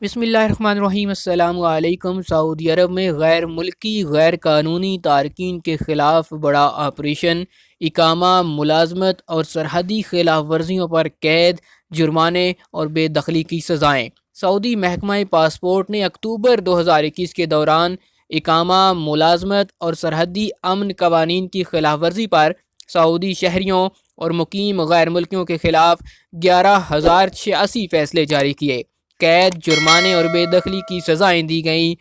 बिस्मिल्लाहिर्रहमानिर्रहीम। अस्सलाम वालेकुम। सऊदी अरब में गैर मुल्की गैर कानूनी तारकीन के ख़िलाफ़ बड़ा ऑपरेशन, इकामा, मुलाजमत और सरहदी खिलाफ वर्जियों पर कैद, जुर्माने और बेदखली की सज़ाएँ। सऊदी महकमा पासपोर्ट ने अक्टूबर 2021 के दौरान इकामा, मुलाजमत और सरहदी अमन कवानीन की खिलाफ वर्जी पर सऊदी शहरियों और मुकीम गैर मुल्कियों के खिलाफ 11,086 फैसले जारी किए। कैद, जुर्माने और बेदखली की सज़ाएँ दी गईं।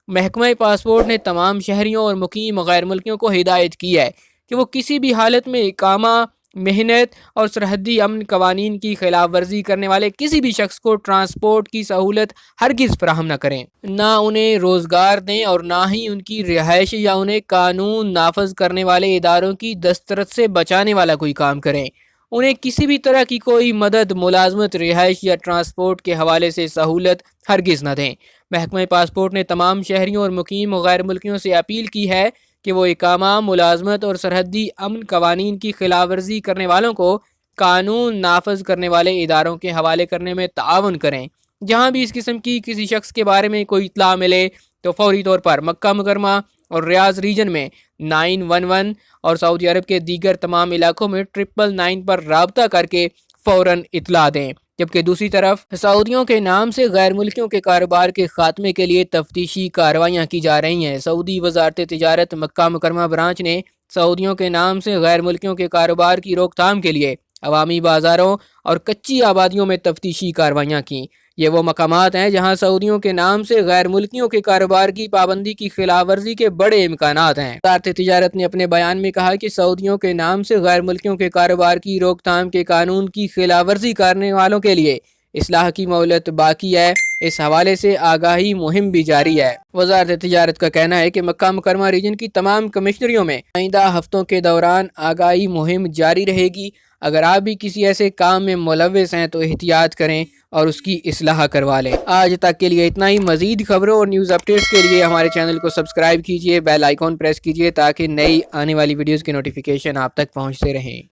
महकमा पासपोर्ट ने तमाम शहरियों और मुकीम गैर मुल्कियों को हिदायत की है कि वो किसी भी हालत में इकामा, मेहनत और सरहदी अमन कवानीन की खिलाफ वर्जी करने वाले किसी भी शख्स को ट्रांसपोर्ट की सहूलत हरगिज़ फराहम न करें, ना उन्हें रोज़गार दें और ना ही उनकी रिहाइश या उन्हें कानून नाफज करने वाले इदारों की दस्तरस से बचाने वाला कोई काम करें। उन्हें किसी भी तरह की कोई मदद, मुलाजमत, रिहाइश या ट्रांसपोर्ट के हवाले से सहूलत हरगिज़ न दें। महकमा पासपोर्ट ने तमाम शहरियों और मुकीम गैर मुल्कियों से अपील की है कि वो इकामा, मुलाजमत और सरहदी अमन कवानीन की खिलाफ वर्जी करने वालों को कानून नाफज करने वाले इदारों के हवाले करने में ताउन करें। जहाँ भी इस किस्म की किसी शख्स के बारे में कोई इत्तला मिले तो फौरी तौर पर मक्का मुकरमा और रियाज रीजन में 911 और सऊदी अरब के दीगर तमाम इलाकों में 999 पर राबता करके फ़ौरन इत्तला दें। जबकि दूसरी तरफ सऊदियों के नाम से गैर मुल्कियों के कारोबार के खात्मे के लिए तफ्तीशी कार्रवाइयाँ की जा रही हैं। सऊदी वजारत तिजारत मक्का मुकरमा ब्रांच ने सऊदियों के नाम से गैर मुल्कियों के कारोबार की रोकथाम के लिए अवामी बाज़ारों और कच्ची आबादियों में तफ्तीशी कार्रवाइयाँ की। ये वो मकामात हैं जहाँ सऊदियों के नाम से गैर मुल्कियों के कारोबार की पाबंदी की खिलाफ वर्जी के बड़े इम्कानात हैं। वजारत तिजारत ने अपने बयान में कहा कि सऊदियों के नाम से गैर मुल्कियों के कारोबार की रोकथाम के कानून की खिलाफ वर्जी करने वालों के लिए इस्लाह की मोहलत बाकी है। इस हवाले से आगाही मुहिम भी जारी है। वजारत तिजारत का कहना है कि मक्का मुकरमा रीजन की तमाम कमिश्नरियों में आइंदा हफ्तों के दौरान आगाही मुहिम जारी रहेगी। अगर आप भी किसी ऐसे काम में मुलव्वस हैं तो एहतियात करें और उसकी इस्लाह करवा लें। आज तक के लिए इतना ही। मजीद खबरों और न्यूज़ अपडेट्स के लिए हमारे चैनल को सब्सक्राइब कीजिए, बेल आइकॉन प्रेस कीजिए ताकि नई आने वाली वीडियोज़ की नोटिफिकेशन आप तक पहुँचते रहें।